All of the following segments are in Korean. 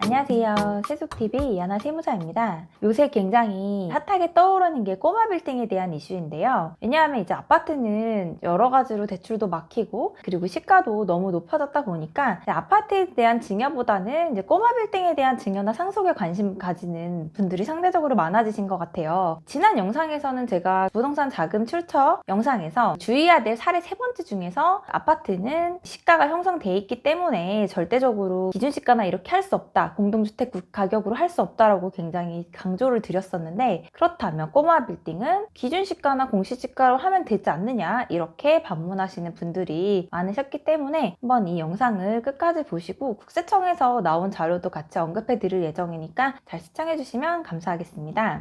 안녕하세요. 세속TV 이하나 세무사입니다. 요새 굉장히 핫하게 떠오르는 게 꼬마 빌딩에 대한 이슈인데요. 왜냐하면 이제 아파트는 여러 가지로 대출도 막히고 그리고 시가도 너무 높아졌다 보니까 아파트에 대한 증여보다는 이제 꼬마 빌딩에 대한 증여나 상속에 관심 가지는 분들이 상대적으로 많아지신 것 같아요. 지난 영상에서는 제가 부동산 자금 출처 영상에서 주의해야 될 사례 3번째 중에서 아파트는 시가가 형성돼 있기 때문에 절대적으로 기준시가나 이렇게 할 수 없다. 공동주택 가격으로 할 수 없다라고 굉장히 강조를 드렸었는데, 그렇다면 꼬마 빌딩은 기준시가나 공시지가로 하면 되지 않느냐 이렇게 반문하시는 분들이 많으셨기 때문에 한번 이 영상을 끝까지 보시고 국세청에서 나온 자료도 같이 언급해 드릴 예정이니까 잘 시청해 주시면 감사하겠습니다.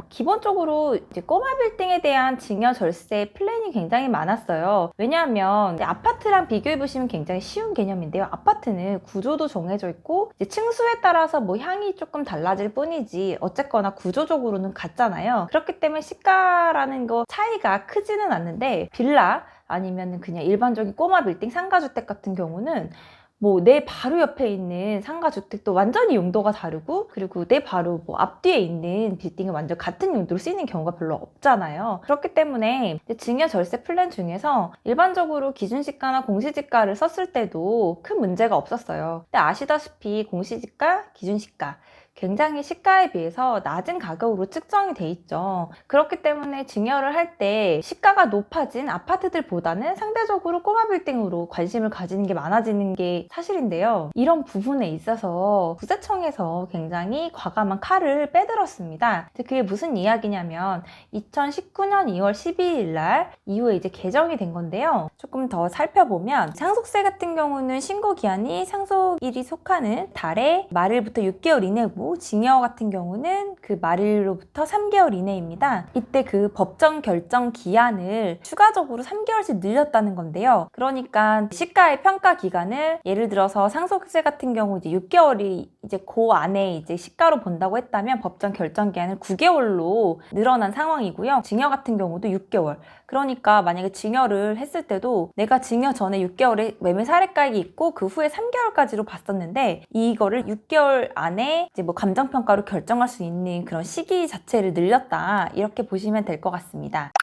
기본적으로 이제 꼬마 빌딩에 대한 증여 절세 플랜이 굉장히 많았어요. 왜냐하면 아파트랑 비교해 보시면 굉장히 쉬운 개념인데요. 아파트는 구조도 정해져 있고 이제 층수에 따라서 뭐 향이 조금 달라질 뿐이지 어쨌거나 구조적으로는 같잖아요. 그렇기 때문에 시가라는 거 차이가 크지는 않는데, 빌라 아니면 그냥 일반적인 꼬마 빌딩 상가주택 같은 경우는 뭐 내 바로 옆에 있는 상가주택도 완전히 용도가 다르고, 그리고 내 바로 뭐 앞뒤에 있는 빌딩은 완전 같은 용도로 쓰이는 경우가 별로 없잖아요. 그렇기 때문에 증여 절세 플랜 중에서 일반적으로 기준시가나 공시지가를 썼을 때도 큰 문제가 없었어요. 근데 아시다시피 공시지가, 기준시가 굉장히 시가에 비해서 낮은 가격으로 측정이 돼 있죠. 그렇기 때문에 증여를 할 때 시가가 높아진 아파트들보다는 상대적으로 꼬마 빌딩으로 관심을 가지는 게 많아지는 게 사실인데요. 이런 부분에 있어서 국세청에서 굉장히 과감한 칼을 빼들었습니다. 그게 무슨 이야기냐면 2019년 2월 12일 날 이후에 이제 개정이 된 건데요. 조금 더 살펴보면 상속세 같은 경우는 신고 기한이 상속일이 속하는 달에 말일부터 6개월 이내고, 증여 같은 경우는 그 말일로부터 3개월 이내입니다. 이때 그 법정 결정 기한을 추가적으로 3개월씩 늘렸다는 건데요. 그러니까 시가의 평가 기간을 예를 들어서 상속세 같은 경우 이제 6개월이 이제 그 안에 이제 시가로 본다고 했다면 법정 결정 기한을 9개월로 늘어난 상황이고요. 증여 같은 경우도 6개월. 그러니까 만약에 증여를 했을 때도 내가 증여 전에 6개월에 매매 사례가액이 있고 그 후에 3개월까지로 봤었는데, 이거를 6개월 안에 이제 뭐 감정평가로 결정할 수 있는 그런 시기 자체를 늘렸다, 이렇게 보시면 될 것 같습니다.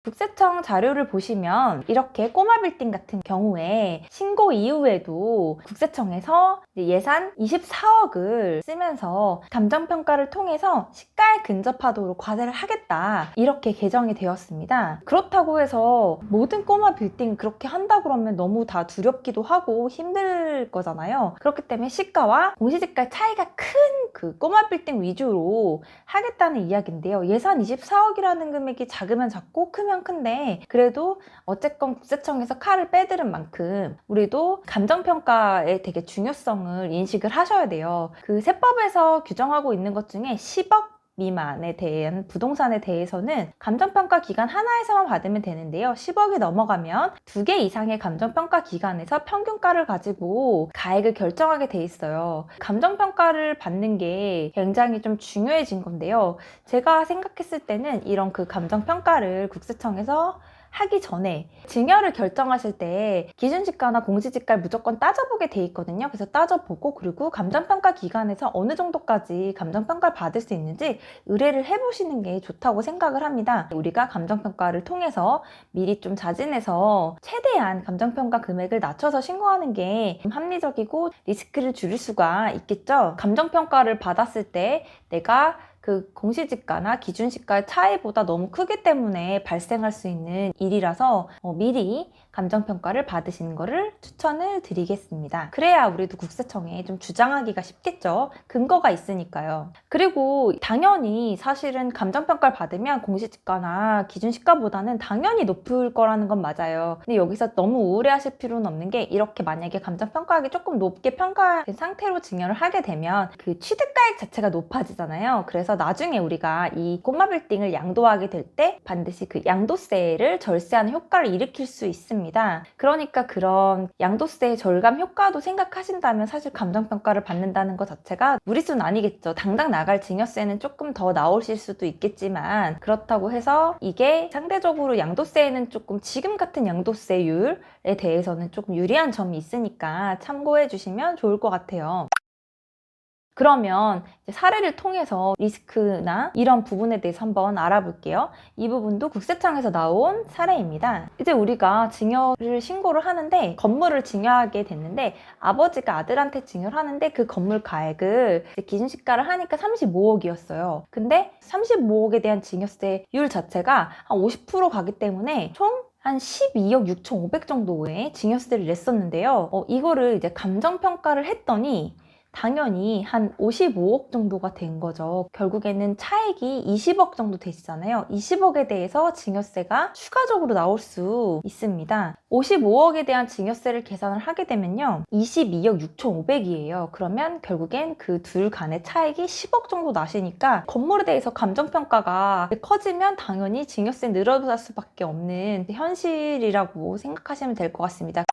국세청 자료를 보시면 이렇게 꼬마 빌딩 같은 경우에 신고 이후에도 국세청에서 예산 24억을 쓰면서 감정평가를 통해서 시가에 근접하도록 과세를 하겠다, 이렇게 개정이 되었습니다. 그렇다고 해서 모든 꼬마 빌딩 그렇게 한다 그러면 너무 다 두렵기도 하고 힘들 거잖아요. 그렇기 때문에 시가와 공시지가의 차이가 큰 그 꼬마 빌딩 위주로 하겠다는 이야기인데요. 예산 24억이라는 금액이 작으면 작고 크면 큰데, 그래도 어쨌건 국세청에서 칼을 빼들은 만큼 우리도 감정평가의 되게 중요성을 인식을 하셔야 돼요. 그 세법에서 규정하고 있는 것 중에 10억 미만에 대한 부동산에 대해서는 감정평가 기간 하나에서만 받으면 되는데요. 10억이 넘어가면 2개 이상의 감정평가 기간에서 평균가를 가지고 가액을 결정하게 돼 있어요. 감정평가를 받는 게 굉장히 좀 중요해진 건데요. 제가 생각했을 때는 이런 그 감정평가를 국세청에서 하기 전에 증여를 결정하실 때 기준시가나 공시지가를 무조건 따져보게 돼 있거든요. 그래서 따져보고, 그리고 감정평가 기간에서 어느 정도까지 감정평가를 받을 수 있는지 의뢰를 해보시는 게 좋다고 생각을 합니다. 우리가 감정평가를 통해서 미리 좀 자진해서 최대한 감정평가 금액을 낮춰서 신고하는 게 합리적이고 리스크를 줄일 수가 있겠죠. 감정평가를 받았을 때 내가 그 공시지가나 기준시가의 차이보다 너무 크기 때문에 발생할 수 있는 일이라서 미리 감정평가를 받으시는 거를 추천을 드리겠습니다. 그래야 우리도 국세청에 좀 주장하기가 쉽겠죠. 근거가 있으니까요. 그리고 당연히 사실은 감정평가를 받으면 공시지가나 기준시가보다는 당연히 높을 거라는 건 맞아요. 근데 여기서 너무 우울해하실 필요는 없는 게, 이렇게 만약에 감정평가액이 조금 높게 평가된 상태로 증여를 하게 되면 그 취득가액 자체가 높아지잖아요. 그래서 나중에 우리가 이 꼬마 빌딩을 양도하게 될 때 반드시 그 양도세를 절세하는 효과를 일으킬 수 있습니다. 겁니다. 그러니까 그런 양도세 절감 효과도 생각하신다면 사실 감정평가를 받는다는 것 자체가 무리수는 아니겠죠. 당장 나갈 증여세는 조금 더 나오실 수도 있겠지만 그렇다고 해서 이게 상대적으로 양도세에는 조금 지금 같은 양도세율에 대해서는 조금 유리한 점이 있으니까 참고해 주시면 좋을 것 같아요. 그러면 이제 사례를 통해서 리스크나 이런 부분에 대해서 한번 알아볼게요. 이 부분도 국세청에서 나온 사례입니다. 이제 우리가 증여를 신고를 하는데 건물을 증여하게 됐는데 아버지가 아들한테 증여를 하는데 그 건물 가액을 기준시가를 하니까 35억이었어요. 근데 35억에 대한 증여세율 자체가 한 50% 가기 때문에 총 한 12억 6,500 정도의 증여세를 냈었는데요. 이거를 이제 감정평가를 했더니 당연히 한 55억 정도가 된 거죠. 결국에는 차액이 20억 정도 되시잖아요. 20억에 대해서 증여세가 추가적으로 나올 수 있습니다. 55억에 대한 증여세를 계산을 하게 되면요. 22억 6,500이에요. 그러면 결국엔 그 둘 간의 차액이 10억 정도 나시니까 건물에 대해서 감정평가가 커지면 당연히 증여세 늘어날 수밖에 없는 현실이라고 생각하시면 될 것 같습니다.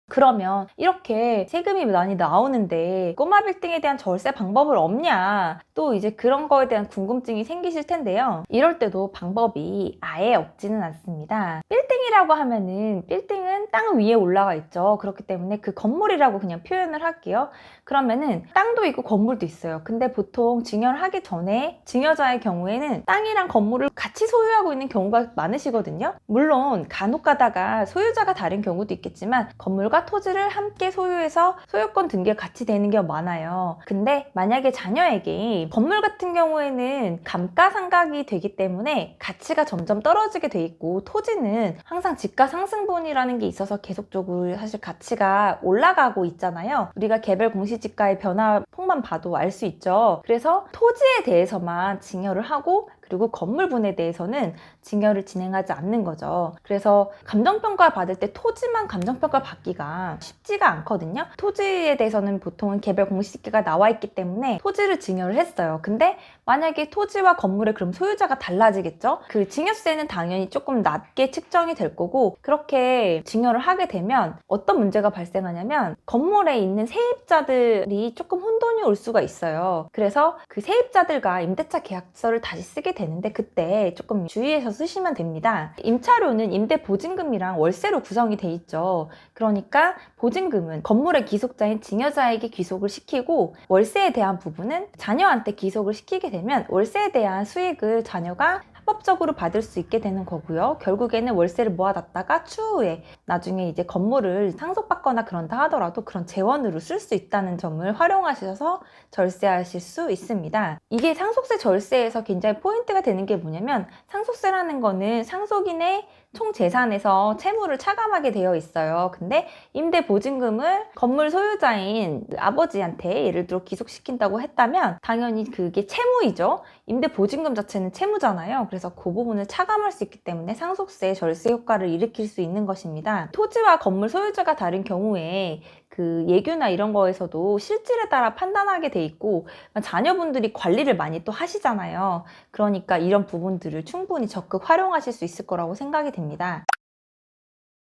그러면 이렇게 세금이 많이 나오는데 꼬마 빌딩에 대한 절세 방법을 없냐? 또 이제 그런 거에 대한 궁금증이 생기실 텐데요. 이럴 때도 방법이 아예 없지는 않습니다. 빌딩이라고 하면은 빌딩은 땅 위에 올라가 있죠. 그렇기 때문에 그 건물이라고 그냥 표현을 할게요. 그러면은 땅도 있고 건물도 있어요. 근데 보통 증여를 하기 전에 증여자의 경우에는 땅이랑 건물을 같이 소유하고 있는 경우가 많으시거든요. 물론 간혹 가다가 소유자가 다른 경우도 있겠지만 건물과 토지를 함께 소유해서 소유권 등기가 같이 되는 경우가 많아요. 근데 만약에 자녀에게 건물 같은 경우에는 감가상각이 되기 때문에 가치가 점점 떨어지게 돼 있고 토지는 항상 지가상승분이라는 게 있어서 계속적으로 사실 가치가 올라가고 있잖아요. 우리가 개별 공시지가의 변화폭만 봐도 알 수 있죠. 그래서 토지에 대해서만 증여를 하고 그리고 건물분에 대해서는 증여를 진행하지 않는 거죠. 그래서 감정평가를 받을 때 토지만 감정평가를 받기가 쉽지가 않거든요. 토지에 대해서는 보통은 개별 공시지가가 나와 있기 때문에 토지를 증여를 했어요. 근데 만약에 토지와 건물의 그럼 소유자가 달라지겠죠? 그 증여세는 당연히 조금 낮게 측정이 될 거고 그렇게 증여를 하게 되면 어떤 문제가 발생하냐면 건물에 있는 세입자들이 조금 혼돈이 올 수가 있어요. 그래서 그 세입자들과 임대차 계약서를 다시 쓰게 되는데 그때 조금 주의해서 쓰시면 됩니다. 임차료는 임대보증금이랑 월세로 구성이 돼 있죠. 그러니까 보증금은 건물의 귀속자인 증여자에게 귀속을 시키고 월세에 대한 부분은 자녀한테 귀속을 시키게 되면 월세에 대한 수익을 자녀가 합법적으로 받을 수 있게 되는 거고요. 결국에는 월세를 모아놨다가 추후에 나중에 이제 건물을 상속받거나 그런다 하더라도 그런 재원으로 쓸 수 있다는 점을 활용하셔서 절세하실 수 있습니다. 이게 상속세 절세에서 굉장히 포인트가 되는 게 뭐냐면 상속세라는 거는 상속인의 총 재산에서 채무를 차감하게 되어 있어요. 근데 임대보증금을 건물 소유자인 아버지한테 예를 들어 귀속시킨다고 했다면 당연히 그게 채무이죠. 임대보증금 자체는 채무잖아요. 그래서 그 부분을 차감할 수 있기 때문에 상속세 절세 효과를 일으킬 수 있는 것입니다. 토지와 건물 소유자가 다른 경우에 그 예규나 이런 거에서도 실질에 따라 판단하게 돼 있고 자녀분들이 관리를 많이 또 하시잖아요. 그러니까 이런 부분들을 충분히 적극 활용하실 수 있을 거라고 생각이 됩니다.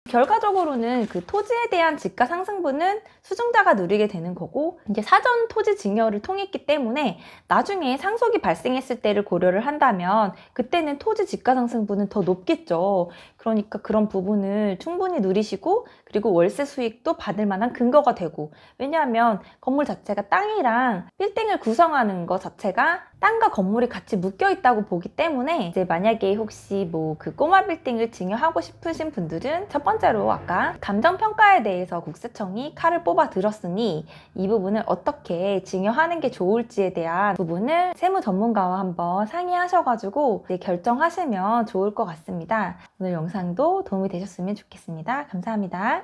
결과적으로는 그 토지에 대한 지가 상승분은 수증자가 누리게 되는 거고 이제 사전 토지 증여를 통했기 때문에 나중에 상속이 발생했을 때를 고려를 한다면 그때는 토지 지가 상승분은 더 높겠죠. 그러니까 그런 부분을 충분히 누리시고 그리고 월세 수익도 받을 만한 근거가 되고 왜냐하면 건물 자체가 땅이랑 빌딩을 구성하는 것 자체가 땅과 건물이 같이 묶여 있다고 보기 때문에 이제 만약에 혹시 뭐 그 꼬마 빌딩을 증여하고 싶으신 분들은 첫 번째로 아까 감정평가에 대해서 국세청이 칼을 뽑아 들었으니 이 부분을 어떻게 증여하는 게 좋을지에 대한 부분을 세무 전문가와 한번 상의하셔가지고 이제 결정하시면 좋을 것 같습니다. 오늘 영상도 도움이 되셨으면 좋겠습니다. 감사합니다.